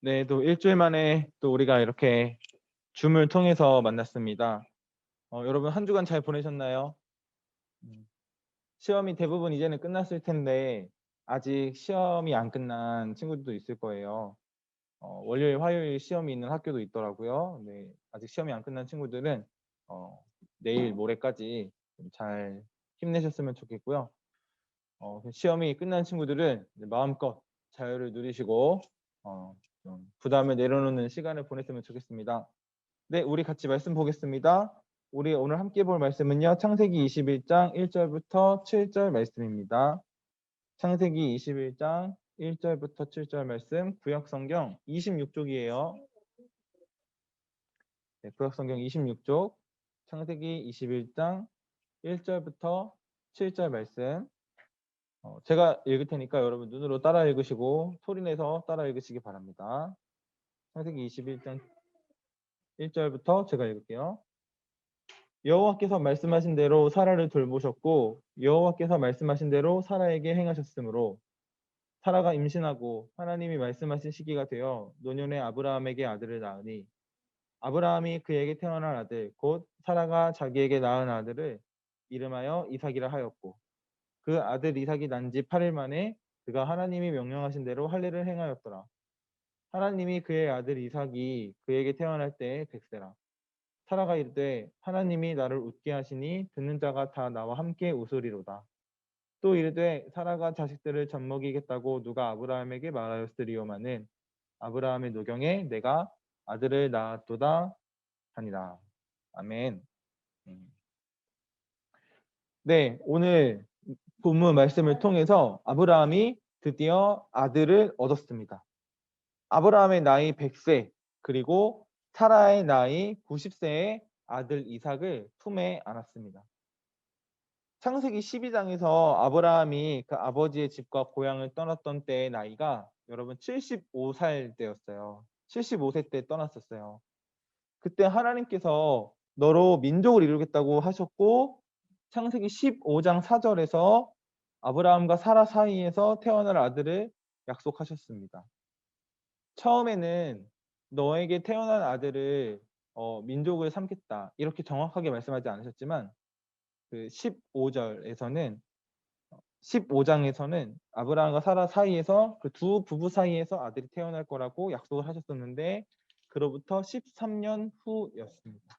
네, 또 일주일 만에 또 우리가 이렇게 줌을 통해서 만났습니다. 여러분 한 주간 잘 보내셨나요? 시험이 대부분 이제는 끝났을 텐데 아직 시험이 안 끝난 친구들도 있을 거예요. 월요일, 화요일 시험이 있는 학교도 있더라고요. 네, 아직 시험이 안 끝난 친구들은 내일, 모레까지 잘 힘내셨으면 좋겠고요. 시험이 끝난 친구들은 마음껏 자유를 누리시고 좀 부담을 내려놓는 시간을 보냈으면 좋겠습니다. 네, 우리 같이 말씀 보겠습니다. 우리 오늘 함께 볼 말씀은요. 창세기 21장 1절부터 7절 말씀입니다. 창세기 21장 1절부터 7절 말씀, 구약성경 26쪽이에요. 네, 구약성경 26쪽, 창세기 21장 1절부터 7절 말씀. 제가 읽을 테니까 여러분 눈으로 따라 읽으시고 소리내서 따라 읽으시기 바랍니다. 창세기 21장 1절부터 제가 읽을게요. 여호와께서 말씀하신 대로 사라를 돌보셨고 여호와께서 말씀하신 대로 사라에게 행하셨으므로 사라가 임신하고 하나님이 말씀하신 시기가 되어 노년에 아브라함에게 아들을 낳으니 아브라함이 그에게 태어난 아들 곧 사라가 자기에게 낳은 아들을 이름하여 이삭이라 하였고 그 아들 이삭이 난 지 8일 만에 그가 하나님이 명령하신 대로 할 일을 행하였더라. 하나님이 그의 아들 이삭이 그에게 태어날 때에 100세라. 사라가 이르되 하나님이 나를 웃게 하시니 듣는 자가 다 나와 함께 웃으리로다. 또 이르되 사라가 자식들을 젖먹이겠다고 누가 아브라함에게 말하였으리오마는 아브라함의 노경에 내가 아들을 낳았도다 하니라. 아멘. 네, 오늘 본문 말씀을 통해서 아브라함이 드디어 아들을 얻었습니다. 아브라함의 나이 100세 그리고 사라의 나이 90세의 아들 이삭을 품에 안았습니다. 창세기 12장에서 아브라함이 그 아버지의 집과 고향을 떠났던 때의 나이가 여러분 75살 때였어요. 75세 때 떠났었어요. 그때 하나님께서 너로 민족을 이루겠다고 하셨고 창세기 15장 4절에서 아브라함과 사라 사이에서 태어날 아들을 약속하셨습니다. 처음에는 너에게 태어난 아들을 민족을 삼겠다 이렇게 정확하게 말씀하지 않으셨지만 그 15장에서는 아브라함과 사라 사이에서 그 두 부부 사이에서 아들이 태어날 거라고 약속을 하셨었는데 그로부터 13년 후였습니다.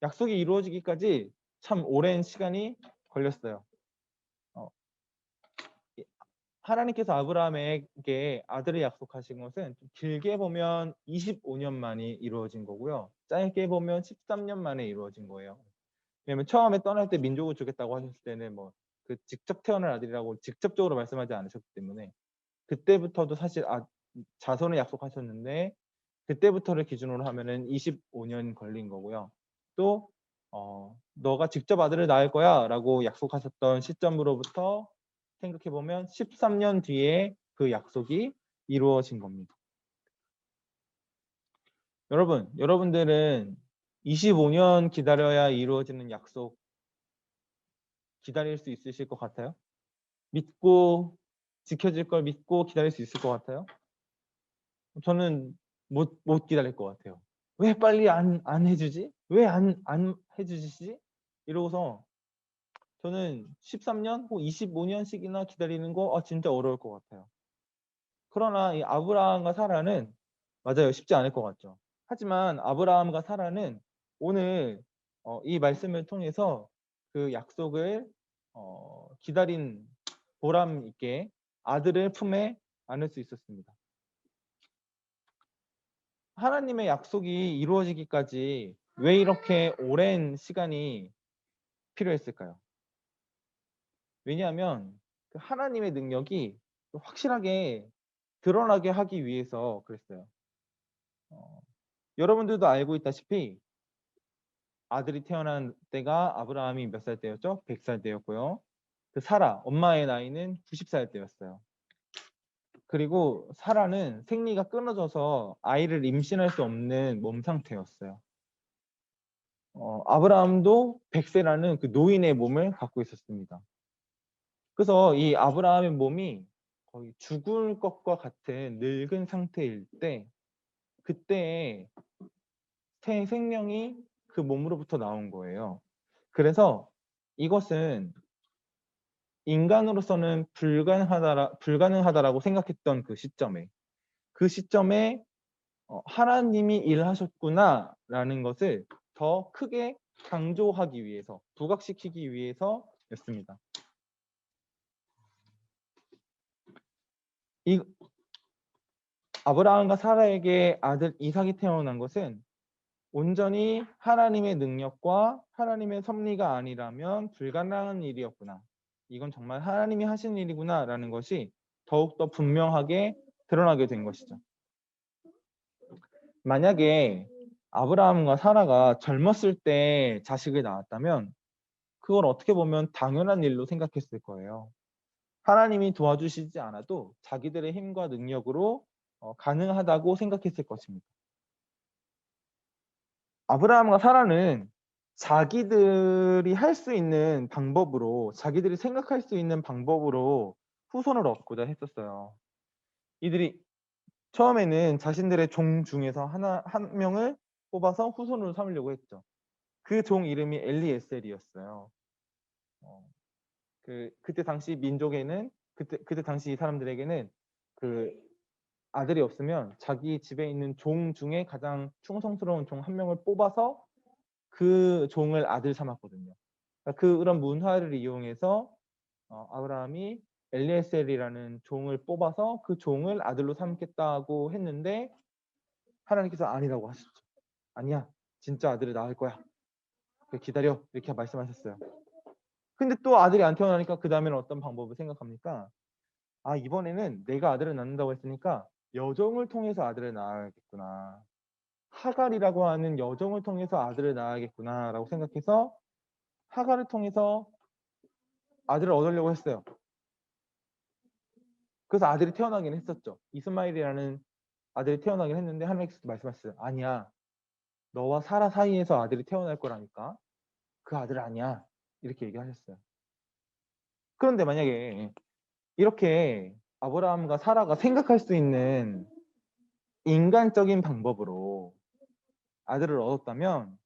약속이 이루어지기까지 참 오랜 시간이 걸렸어요. 하나님께서 아브라함에게 아들을 약속하신 것은 좀 길게 보면 25년 만에 이루어진 거고요. 짧게 보면 13년 만에 이루어진 거예요. 왜냐면 처음에 떠날 때 민족을 주겠다고 하셨을 때는 뭐 그 직접 태어날 아들이라고 직접적으로 말씀하지 않으셨기 때문에 그때부터도 사실 자손을 약속하셨는데 그때부터를 기준으로 하면은 25년 걸린 거고요. 또 너가 직접 아들을 낳을 거야라고 약속하셨던 시점으로부터 생각해 보면 13년 뒤에 그 약속이 이루어진 겁니다. 여러분들은 25년 기다려야 이루어지는 약속 기다릴 수 있으실 것 같아요? 믿고 지켜질 걸 믿고 기다릴 수 있을 것 같아요? 저는 못 기다릴 것 같아요. 왜 빨리 안 해주지? 왜 안 해주시지? 이러고서 저는 13년 혹 25년씩이나 기다리는 거 진짜 어려울 것 같아요. 그러나 이 아브라함과 사라는 맞아요. 쉽지 않을 것 같죠. 하지만 아브라함과 사라는 오늘 이 말씀을 통해서 그 약속을 기다린 보람 있게 아들을 품에 안을 수 있었습니다. 하나님의 약속이 이루어지기까지 왜 이렇게 오랜 시간이 필요했을까요? 왜냐하면 그 하나님의 능력이 확실하게 드러나게 하기 위해서 그랬어요. 여러분들도 알고 있다시피 아들이 태어난 때가 아브라함이 몇 살 때였죠? 100살 때였고요. 그 사라, 엄마의 나이는 90살 때였어요. 그리고 사라는 생리가 끊어져서 아이를 임신할 수 없는 몸 상태였어요. 아브라함도 100세라는 그 노인의 몸을 갖고 있었습니다. 그래서 이 아브라함의 몸이 거의 죽을 것과 같은 늙은 상태일 때 그때 새 생명이 그 몸으로부터 나온 거예요. 그래서 이것은 인간으로서는 불가능하다라고 생각했던 그 시점에 하나님이 일하셨구나라는 것을 더 크게 강조하기 위해서, 부각시키기 위해서였습니다. 이 아브라함과 사라에게 아들 이삭이 태어난 것은 온전히 하나님의 능력과 하나님의 섭리가 아니라면 불가능한 일이었구나. 이건 정말 하나님이 하신 일이구나라는 것이 더욱더 분명하게 드러나게 된 것이죠. 만약에 아브라함과 사라가 젊었을 때 자식을 낳았다면 그걸 어떻게 보면 당연한 일로 생각했을 거예요. 하나님이 도와주시지 않아도 자기들의 힘과 능력으로 가능하다고 생각했을 것입니다. 아브라함과 사라는 자기들이 할 수 있는 방법으로, 자기들이 생각할 수 있는 방법으로 후손을 얻고자 했었어요. 이들이 처음에는 자신들의 종 중에서 한 명을 뽑아서 후손으로 삼으려고 했죠. 그 종 이름이 엘리에셀이었어요. 그때 당시 민족에는 그때 당시 사람들에게는 그 아들이 없으면 자기 집에 있는 종 중에 가장 충성스러운 종 한 명을 뽑아서 그 종을 아들 삼았거든요. 그러니까 그런 문화를 이용해서 아브라함이 엘리에셀이라는 종을 뽑아서 그 종을 아들로 삼겠다고 했는데 하나님께서 아니라고 하셨죠. 아니야, 진짜 아들을 낳을 거야. 기다려, 이렇게 말씀하셨어요. 근데 또 아들이 안 태어나니까 그 다음에는 어떤 방법을 생각합니까? 아, 이번에는 내가 아들을 낳는다고 했으니까 여종을 통해서 아들을 낳아야겠구나. 하갈이라고 하는 여종을 통해서 아들을 낳아야겠구나라고 생각해서 하갈을 통해서 아들을 얻으려고 했어요. 그래서 아들이 태어나긴 했었죠. 이스마일이라는 아들이 태어나긴 했는데 하나님께서 말씀하셨어요. 아니야. 너와 사라 사이에서 아들이 태어날 거라니까. 그 아들 아니야. 이렇게 얘기하셨어요. 그런데 만약에 이렇게 아브라함과 사라가 생각할 수 있는 인간적인 방법으로 아들을 얻었다면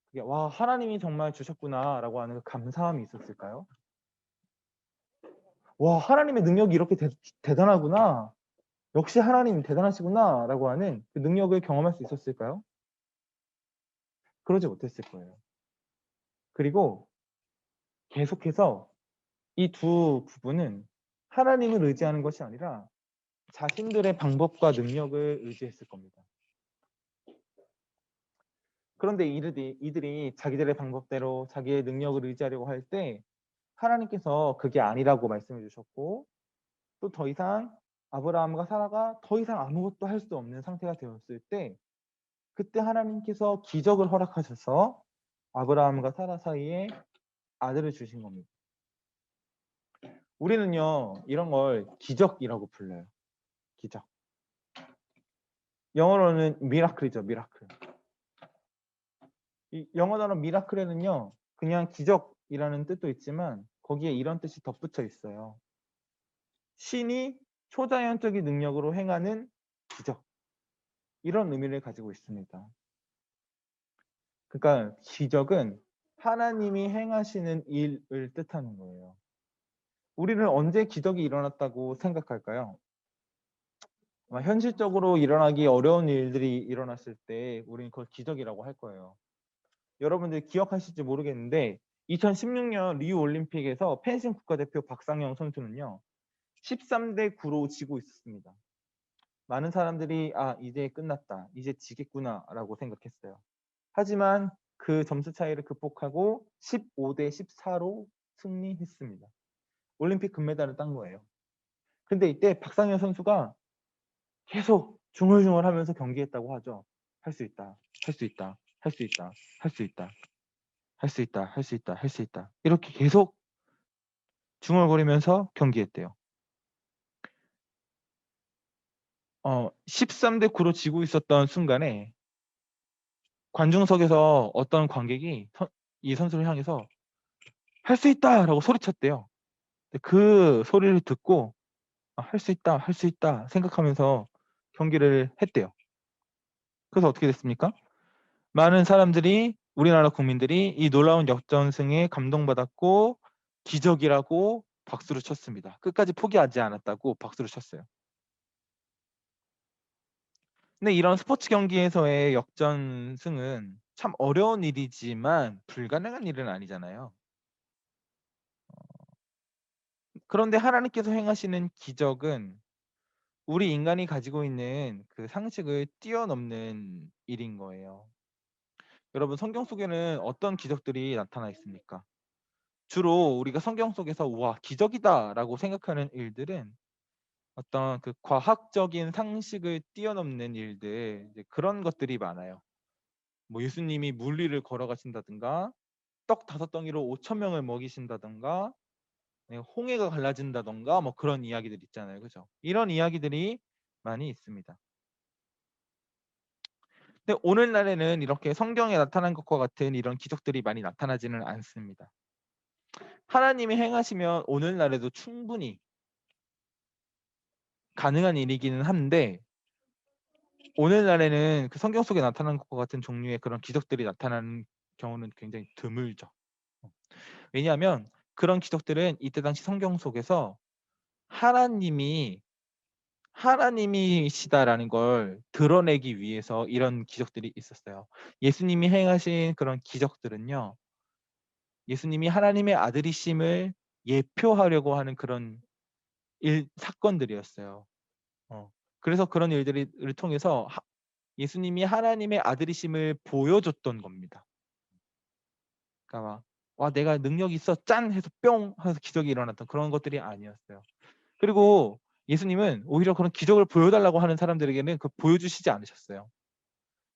그게 와, 하나님이 정말 주셨구나라고 하는 그 감사함이 있었을까요? 와, 하나님의 능력이 이렇게 대단하구나. 역시 하나님 대단하시구나라고 하는 그 능력을 경험할 수 있었을까요? 그러지 못했을 거예요. 그리고 계속해서 이 두 부부는 하나님을 의지하는 것이 아니라 자신들의 방법과 능력을 의지했을 겁니다. 그런데 이들이 자기들의 방법대로 자기의 능력을 의지하려고 할 때 하나님께서 그게 아니라고 말씀해 주셨고 또 더 이상 아브라함과 사라가 더 이상 아무것도 할 수 없는 상태가 되었을 때 그때 하나님께서 기적을 허락하셔서 아브라함과 사라 사이에 아들을 주신 겁니다. 우리는요, 이런 걸 기적이라고 불러요. 기적. 영어로는 미라클이죠, 미라클. 이 영어 단어 미라클에는요, 그냥 기적이라는 뜻도 있지만 거기에 이런 뜻이 덧붙여 있어요. 신이 초자연적인 능력으로 행하는 기적. 이런 의미를 가지고 있습니다. 그러니까 기적은 하나님이 행하시는 일을 뜻하는 거예요. 우리는 언제 기적이 일어났다고 생각할까요? 현실적으로 일어나기 어려운 일들이 일어났을 때 우리는 그걸 기적이라고 할 거예요. 여러분들 기억하실지 모르겠는데 2016년 리우 올림픽에서 펜싱 국가대표 박상영 선수는요. 13대 9로 지고 있었습니다. 많은 사람들이 이제 끝났다. 이제 지겠구나 라고 생각했어요. 하지만 그 점수 차이를 극복하고 15대 14로 승리했습니다. 올림픽 금메달을 딴 거예요. 근데 이때 박상현 선수가 계속 중얼중얼하면서 경기했다고 하죠. 할 수 있다. 할 수 있다. 할 수 있다. 할 수 있다. 할 수 있다. 할 수 있다. 할 수 있다. 이렇게 계속 중얼거리면서 경기했대요. 13대 9로 지고 있었던 순간에 관중석에서 어떤 관객이 이 선수를 향해서 할 수 있다! 라고 소리쳤대요. 그 소리를 듣고 할 수 있다, 할 수 있다 생각하면서 경기를 했대요. 그래서 어떻게 됐습니까? 많은 사람들이 우리나라 국민들이 이 놀라운 역전승에 감동받았고 기적이라고 박수를 쳤습니다. 끝까지 포기하지 않았다고 박수를 쳤어요. 근데 이런 스포츠 경기에서의 역전승은 참 어려운 일이지만 불가능한 일은 아니잖아요. 그런데 하나님께서 행하시는 기적은 우리 인간이 가지고 있는 그 상식을 뛰어넘는 일인 거예요. 여러분 성경 속에는 어떤 기적들이 나타나 있습니까? 주로 우리가 성경 속에서 와 기적이다라고 생각하는 일들은 어떤 그 과학적인 상식을 뛰어넘는 일들 이제 그런 것들이 많아요. 뭐 예수님이 물 위를 걸어가신다든가 떡 5덩이로 5천 명을 먹이신다든가 네, 홍해가 갈라진다든가 뭐 그런 이야기들 있잖아요. 그죠? 이런 이야기들이 많이 있습니다. 근데 오늘날에는 이렇게 성경에 나타난 것과 같은 이런 기적들이 많이 나타나지는 않습니다. 하나님이 행하시면 오늘날에도 충분히 가능한 일이기는 한데 오늘날에는 그 성경 속에 나타난 것과 같은 종류의 그런 기적들이 나타나는 경우는 굉장히 드물죠. 왜냐하면 그런 기적들은 이때 당시 성경 속에서 하나님이 하나님이시다라는 걸 드러내기 위해서 이런 기적들이 있었어요. 예수님이 행하신 그런 기적들은요. 예수님이 하나님의 아들이심을 예표하려고 하는 그런 사건들이었어요. 그래서 그런 일들을 통해서 예수님이 하나님의 아들이심을 보여줬던 겁니다. 그러니까 막, 와 내가 능력이 있어 짠 해서 뿅 해서 기적이 일어났던 그런 것들이 아니었어요. 그리고 예수님은 오히려 그런 기적을 보여달라고 하는 사람들에게는 그 보여주시지 않으셨어요.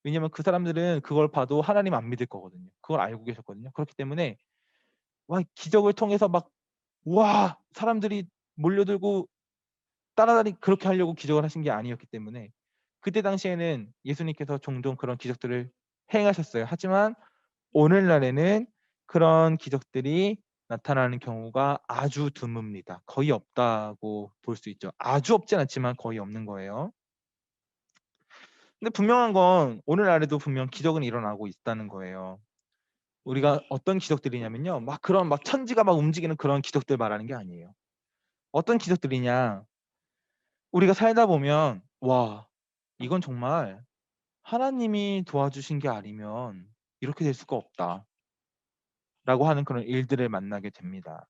왜냐하면 그 사람들은 그걸 봐도 하나님 안 믿을 거거든요. 그걸 알고 계셨거든요. 그렇기 때문에 와 기적을 통해서 막 와 사람들이 몰려들고 따라다니 그렇게 하려고 기적을 하신 게 아니었기 때문에 그때 당시에는 예수님께서 종종 그런 기적들을 행하셨어요. 하지만 오늘날에는 그런 기적들이 나타나는 경우가 아주 드뭅니다. 거의 없다고 볼 수 있죠. 아주 없진 않지만 거의 없는 거예요. 근데 분명한 건 오늘날에도 분명 기적은 일어나고 있다는 거예요. 우리가 어떤 기적들이냐면요. 막 그런 막 천지가 막 움직이는 그런 기적들 말하는 게 아니에요. 어떤 기적들이냐? 우리가 살다 보면 와, 이건 정말 하나님이 도와주신 게 아니면 이렇게 될 수가 없다. 라고 하는 그런 일들을 만나게 됩니다.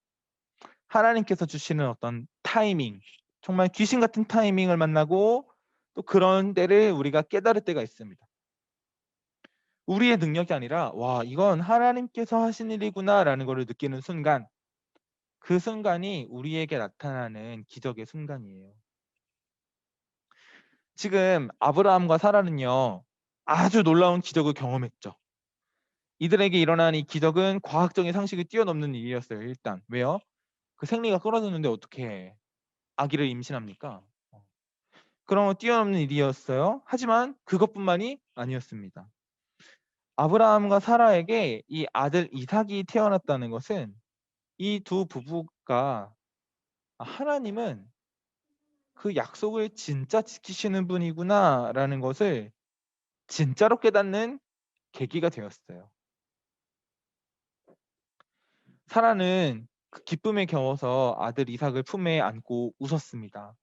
하나님께서 주시는 어떤 타이밍, 정말 귀신 같은 타이밍을 만나고 또 그런 때를 우리가 깨달을 때가 있습니다. 우리의 능력이 아니라 와 이건 하나님께서 하신 일이구나라는 것을 느끼는 순간 그 순간이 우리에게 나타나는 기적의 순간이에요. 지금 아브라함과 사라는요 아주 놀라운 기적을 경험했죠. 이들에게 일어난 이 기적은 과학적인 상식을 뛰어넘는 일이었어요. 일단 왜요? 그 생리가 끊어졌는데 어떻게 아기를 임신합니까? 그런 거 뛰어넘는 일이었어요. 하지만 그것뿐만이 아니었습니다. 아브라함과 사라에게 이 아들 이삭이 태어났다는 것은 이 두 부부가 하나님은 그 약속을 진짜 지키시는 분이구나라는 것을 진짜로 깨닫는 계기가 되었어요. 사라는 그 기쁨에 겨워서 아들 이삭을 품에 안고 웃었습니다.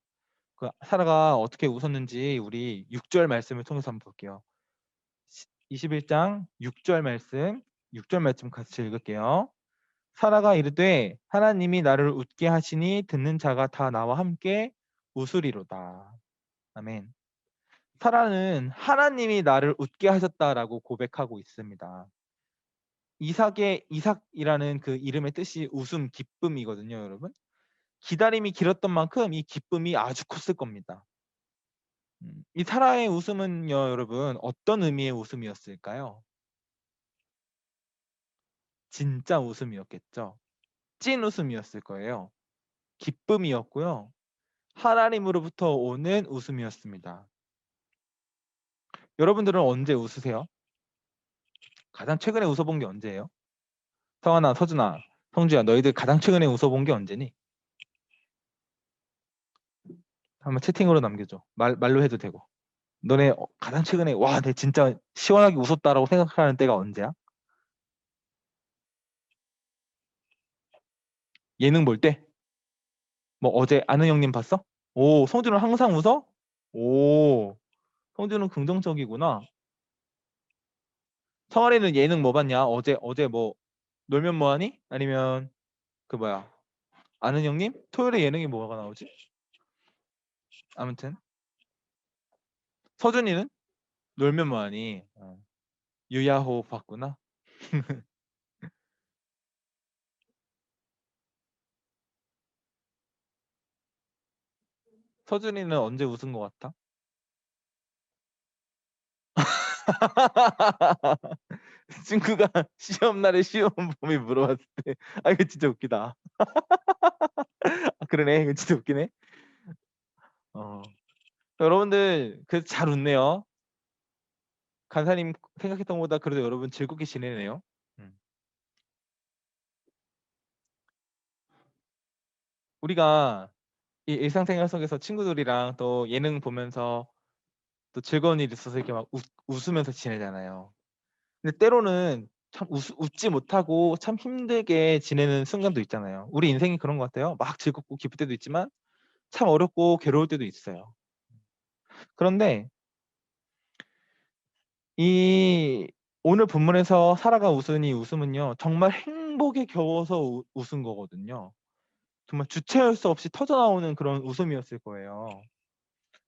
그 사라가 어떻게 웃었는지 우리 6절 말씀을 통해서 한번 볼게요. 21장 6절 말씀, 6절 말씀 같이 읽을게요. 사라가 이르되 하나님이 나를 웃게 하시니 듣는 자가 다 나와 함께 웃으리로다. 아멘. 사라는 하나님이 나를 웃게 하셨다라고 고백하고 있습니다. 이삭이라는 그 이름의 뜻이 웃음, 기쁨이거든요, 여러분. 기다림이 길었던 만큼 이 기쁨이 아주 컸을 겁니다. 이 사라의 웃음은요, 여러분, 어떤 의미의 웃음이었을까요? 진짜 웃음이었겠죠. 찐 웃음이었을 거예요. 기쁨이었고요. 하나님으로부터 오는 웃음이었습니다. 여러분들은 언제 웃으세요? 가장 최근에 웃어본 게 언제예요? 성환아, 서준아, 성주야, 너희들 가장 최근에 웃어본 게 언제니? 한번 채팅으로 남겨줘. 말로 해도 되고. 너네 가장 최근에 와, 내 진짜 시원하게 웃었다라고 생각하는 때가 언제야? 예능 볼 때? 뭐 어제 아는 형님 봤어? 오, 성준은 항상 웃어? 오, 성준은 긍정적이구나. 성아리는 예능 뭐 봤냐? 어제 뭐 놀면 뭐하니? 아니면 그 뭐야? 아는 형님? 토요일에 예능이 뭐가 나오지? 아무튼 서준이는 놀면 뭐하니? 유야호 봤구나. 서준이는 언제 웃은 것 같아? 친구가 시험 날에 시험 범위 물어봤을 때, 아 이거 진짜 웃기다. 아, 그러네, 이거 진짜 웃기네. 어, 여러분들 그 잘 웃네요. 간사님 생각했던 것보다 그래도 여러분 즐겁게 지내네요. 음. 우리가 이 일상생활 속에서 친구들이랑 또 예능 보면서 또 즐거운 일 있어서 이렇게 막 웃으면서 지내잖아요. 근데 때로는 참 웃지 못하고 참 힘들게 지내는 순간도 있잖아요. 우리 인생이 그런 것 같아요. 막 즐겁고 기쁠 때도 있지만 참 어렵고 괴로울 때도 있어요. 그런데 이 오늘 본문에서 사라가 웃은 이 웃음은요, 정말 행복에 겨워서 웃은 거거든요. 정말 주체할 수 없이 터져나오는 그런 웃음이었을 거예요.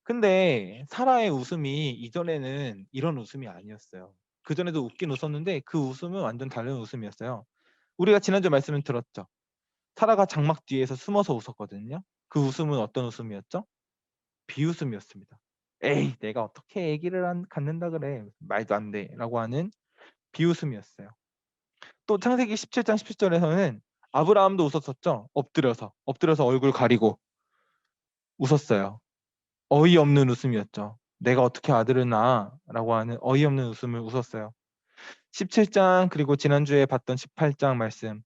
근데 사라의 웃음이 이전에는 이런 웃음이 아니었어요. 그전에도 웃긴 웃었는데 그 웃음은 완전 다른 웃음이었어요. 우리가 지난주 말씀을 들었죠. 사라가 장막 뒤에서 숨어서 웃었거든요. 그 웃음은 어떤 웃음이었죠? 비웃음이었습니다. 에이, 내가 어떻게 아기를 갖는다 그래. 말도 안 돼. 라고 하는 비웃음이었어요. 또 창세기 17장 17절에서는 아브라함도 웃었었죠. 엎드려서 얼굴 가리고 웃었어요. 어이없는 웃음이었죠. 내가 어떻게 아들을 낳아? 라고 하는 어이없는 웃음을 웃었어요. 17장 그리고 지난주에 봤던 18장 말씀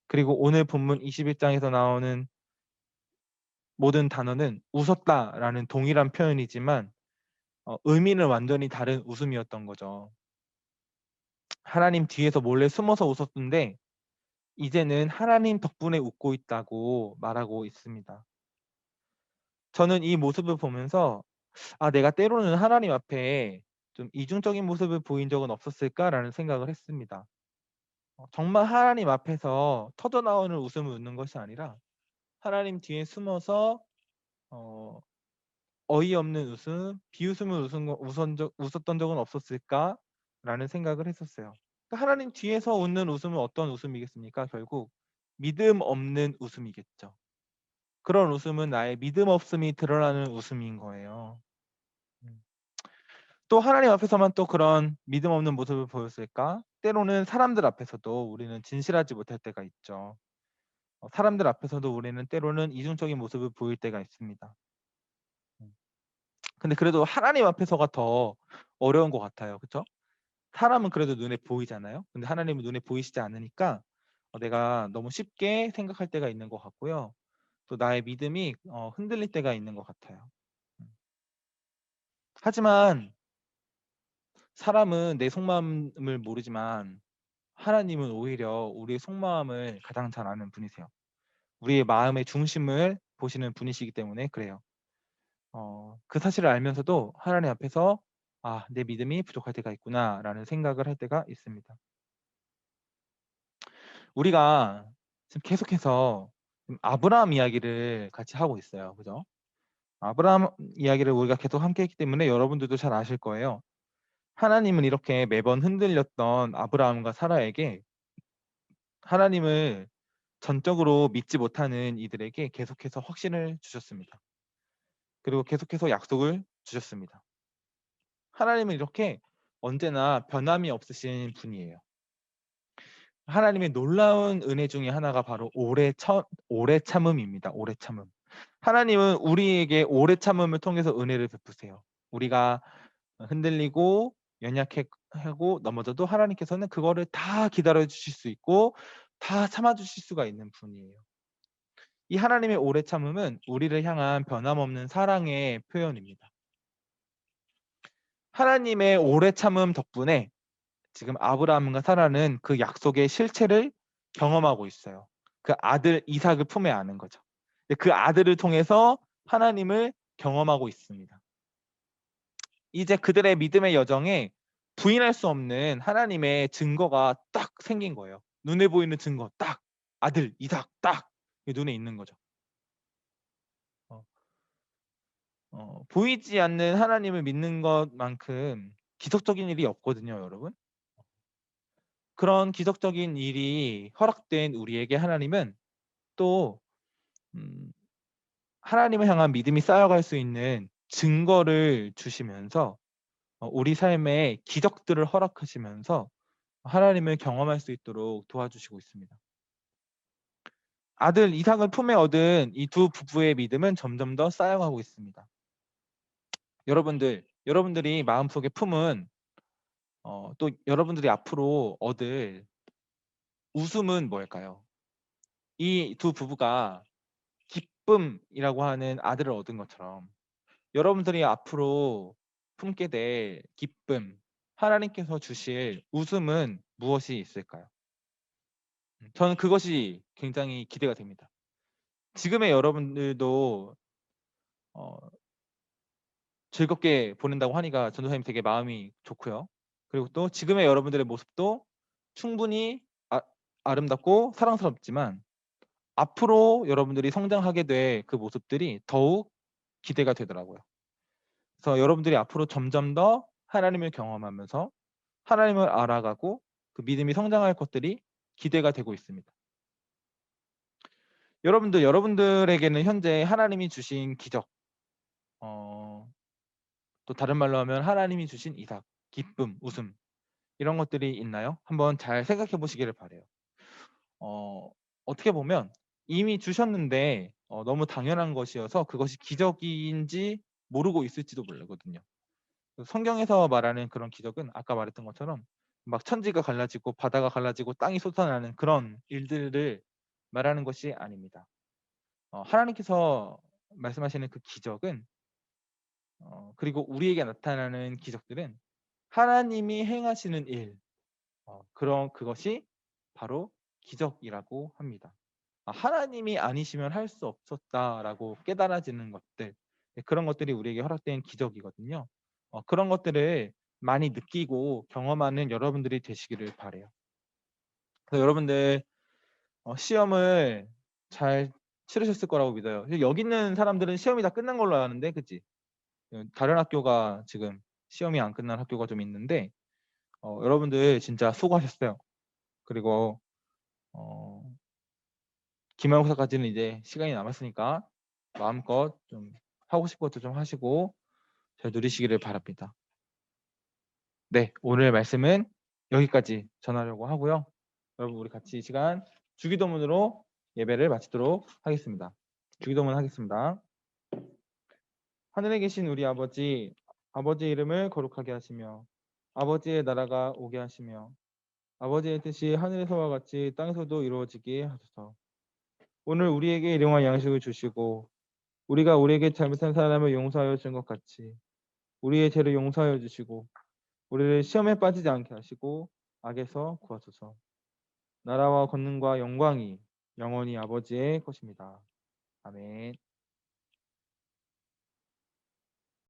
그리고 오늘 본문 21장에서 나오는 모든 단어는 웃었다라는 동일한 표현이지만 의미는 완전히 다른 웃음이었던 거죠. 하나님 뒤에서 몰래 숨어서 웃었는데 이제는 하나님 덕분에 웃고 있다고 말하고 있습니다. 저는 이 모습을 보면서 아, 내가 때로는 하나님 앞에 좀 이중적인 모습을 보인 적은 없었을까라는 생각을 했습니다. 정말 하나님 앞에서 터져나오는 웃음을 웃는 것이 아니라 하나님 뒤에 숨어서 어, 어이없는 웃음, 비웃음을 웃었던 적은 없었을까라는 생각을 했었어요. 그러니까 하나님 뒤에서 웃는 웃음은 어떤 웃음이겠습니까? 결국 믿음 없는 웃음이겠죠. 그런 웃음은 나의 믿음 없음이 드러나는 웃음인 거예요. 음. 또 하나님 앞에서만 또 그런 믿음 없는 모습을 보였을까? 때로는 사람들 앞에서도 우리는 진실하지 못할 때가 있죠. 사람들 앞에서도 우리는 때로는 이중적인 모습을 보일 때가 있습니다. 음. 근데 그래도 하나님 앞에서가 더 어려운 것 같아요. 그렇죠? 사람은 그래도 눈에 보이잖아요. 근데 하나님은 눈에 보이시지 않으니까 내가 너무 쉽게 생각할 때가 있는 것 같고요. 또 나의 믿음이 흔들릴 때가 있는 것 같아요. 음. 하지만 사람은 내 속마음을 모르지만 하나님은 오히려 우리의 속마음을 가장 잘 아는 분이세요. 우리의 마음의 중심을 보시는 분이시기 때문에 그래요. 그 사실을 알면서도 하나님 앞에서 아, 내 믿음이 부족할 때가 있구나라는 생각을 할 때가 있습니다. 우리가 지금 계속해서 아브라함 이야기를 같이 하고 있어요. 그죠? 아브라함 이야기를 우리가 계속 함께 했기 때문에 여러분들도 잘 아실 거예요. 하나님은 이렇게 매번 흔들렸던 아브라함과 사라에게 하나님을 전적으로 믿지 못하는 이들에게 계속해서 확신을 주셨습니다. 그리고 계속해서 약속을 주셨습니다. 하나님은 이렇게 언제나 변함이 없으신 분이에요. 하나님의 놀라운 은혜 중에 하나가 바로 오래 참음입니다. 오래 참음. 하나님은 우리에게 오래 참음을 통해서 은혜를 베푸세요. 우리가 흔들리고 연약하고 넘어져도 하나님께서는 그거를 다 기다려 주실 수 있고 다 참아 주실 수가 있는 분이에요. 이 하나님의 오래 참음은 우리를 향한 변함없는 사랑의 표현입니다. 하나님의 오래 참음 덕분에 지금 아브라함과 사라는 그 약속의 실체를 경험하고 있어요. 그 아들 이삭을 품에 안은 거죠. 그 아들을 통해서 하나님을 경험하고 있습니다. 이제 그들의 믿음의 여정에 부인할 수 없는 하나님의 증거가 딱 생긴 거예요. 눈에 보이는 증거 딱 아들 이삭 딱 눈에 있는 거죠. 보이지 않는 하나님을 믿는 것만큼 기적적인 일이 없거든요, 여러분. 그런 기적적인 일이 허락된 우리에게 하나님은 또 하나님을 향한 믿음이 쌓여갈 수 있는 증거를 주시면서 우리 삶에 기적들을 허락하시면서 하나님을 경험할 수 있도록 도와주시고 있습니다. 아들 이삭을 품에 얻은 이 두 부부의 믿음은 점점 더 쌓여가고 있습니다. 여러분들이 마음속에 품은 또 여러분들이 앞으로 얻을 웃음은 뭘까요? 이 두 부부가 기쁨이라고 하는 아들을 얻은 것처럼 여러분들이 앞으로 품게 될 기쁨, 하나님께서 주실 웃음은 무엇이 있을까요? 저는 그것이 굉장히 기대가 됩니다. 지금의 여러분들도 어 즐겁게 보낸다고 하니까 전도사님 되게 마음이 좋고요. 그리고 또 지금의 여러분들의 모습도 충분히 아름답고 사랑스럽지만 앞으로 여러분들이 성장하게 될 그 모습들이 더욱 기대가 되더라고요. 그래서 여러분들이 앞으로 점점 더 하나님을 경험하면서 하나님을 알아가고 그 믿음이 성장할 것들이 기대가 되고 있습니다. 여러분들에게는 현재 하나님이 주신 기적, 또 다른 말로 하면 하나님이 주신 이삭, 기쁨, 웃음 이런 것들이 있나요? 한번 잘 생각해 보시기를 바라요. 어떻게 보면 이미 주셨는데 너무 당연한 것이어서 그것이 기적인지 모르고 있을지도 모르거든요. 성경에서 말하는 그런 기적은 아까 말했던 것처럼 막 천지가 갈라지고 바다가 갈라지고 땅이 솟아나는 그런 일들을 말하는 것이 아닙니다. 하나님께서 말씀하시는 그 기적은 그리고 우리에게 나타나는 기적들은 하나님이 행하시는 일, 그것이 바로 기적이라고 합니다. 하나님이 아니시면 할 수 없었다라고 깨달아지는 것들, 그런 것들이 우리에게 허락된 기적이거든요. 그런 것들을 많이 느끼고 경험하는 여러분들이 되시기를 바라요. 그래서 여러분들 시험을 잘 치르셨을 거라고 믿어요. 여기 있는 사람들은 시험이 다 끝난 걸로 아는데, 그치? 다른 학교가 지금 시험이 안 끝난 학교가 좀 있는데 여러분들 진짜 수고하셨어요. 그리고 어, 기말고사까지는 이제 시간이 남았으니까 마음껏 좀 하고 싶은 것도 좀 하시고 잘 누리시기를 바랍니다. 네, 오늘 말씀은 여기까지 전하려고 하고요. 여러분 우리 같이 이 시간 주기도문으로 예배를 마치도록 하겠습니다. 주기도문 하겠습니다. 하늘에 계신 우리 아버지, 아버지의 이름을 거룩하게 하시며 아버지의 나라가 오게 하시며 아버지의 뜻이 하늘에서와 같이 땅에서도 이루어지게 하소서. 오늘 우리에게 일용할 양식을 주시고 우리가 우리에게 잘못한 사람을 용서하여 준 것 같이 우리의 죄를 용서하여 주시고 우리를 시험에 빠지지 않게 하시고 악에서 구하소서. 나라와 권능과 영광이 영원히 아버지의 것입니다. 아멘.